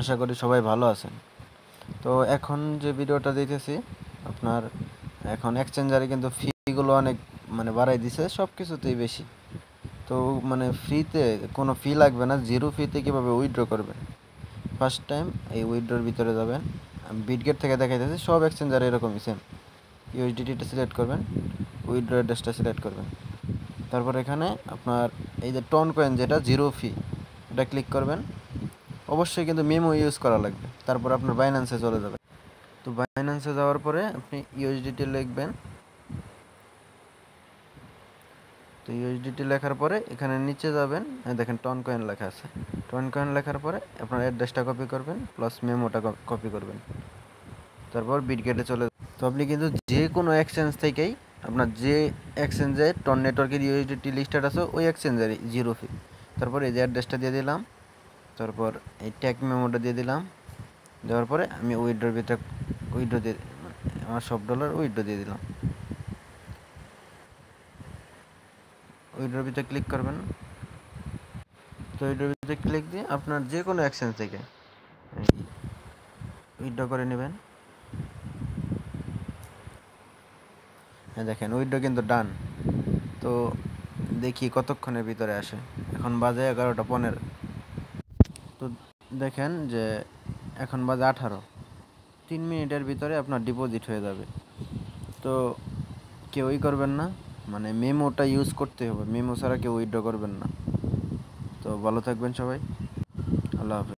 আশা করি সবাই ভালো আছেন। তো এখন যে ভিডিওটা দিতেছি আপনার, এখন এক্সচেঞ্জারে কিন্তু ফিগুলো অনেক বাড়াই দিছে, সব কিছুতেই বেশি। তো ফ্রিতে কোনো ফি লাগবে না, জিরো ফিতে কীভাবে উইথড্র করবেন। ফার্স্ট টাইম এই উইথড্রোর ভিতরে যাবেন। আমি বিটগেট থেকে দেখাইতেছি, সব এক্সচেঞ্জারে এরকমই সেম। ইউএসডিটিটা সিলেক্ট করবেন, উইথড্র অ্যাড্রেসটা সিলেক্ট করবেন। তারপর এখানে আপনার এই যে টন কয়েন যেটা জিরো ফি, এটা ক্লিক করবেন। অবশ্যই কিন্তু মেমো ইউজ করা লাগবে। তারপর আপনার বাইন্যান্সে চলে যাবেন। তো বাইন্যান্সে যাওয়ার পরে আপনি ইউএসডিটি লিখবেন। তো ইউএসডিটি লেখার পরে এখানে নিচে যাবেন, দেখেন টন কয়েন লেখা আছে। টন কয়েন লেখার পরে আপনার অ্যাড্রেসটা কপি করবেন, প্লাস মেমোটা কপি করবেন। তারপর বিটগেটে চলে। তো আপনি কিন্তু যে কোনো এক্সচেঞ্জ থেকেই, আপনার যে এক্সচেঞ্জে টন নেটওয়ার্কের ইউএসডিটি লিস্টেড আছে ওই এক্সচেঞ্জারই জিরো ফি। তারপর এই যে অ্যাড্রেসটা দিয়ে দিলাম, তারপর এই ট্যাগ মেমোটা দিয়ে দিলাম। দেওয়ার পরে আমি উইথড্রোর ভিতরে উইথড্রো দিয়ে, আমার সব ডলার উইথড্রো দিয়ে দিলাম। উইথড্রোর ভিতরে ক্লিক করবেন। তো উইথড্রোর ভিতরে ক্লিক দিয়ে আপনার যে কোনো এক্সচেঞ্জ থেকে উইথড্রো করে নেবেন। হ্যাঁ দেখেন উইথড্রো কিন্তু ডান। তো দেখি কতক্ষণের ভিতরে আসে। এখন বাজে 11:15। তো দেখেন যে এখন বাজে 18। 3 মিনিটের ভিতরে আপনার ডিপোজিট হয়ে যাবে। তো কেউই করবেন না, মেমোটা ইউজ করতে হবে, মেমো ছাড়া কেউ উইথড্র করবেন না। তো ভালো থাকবেন সবাই, আল্লাহ হাফেজ।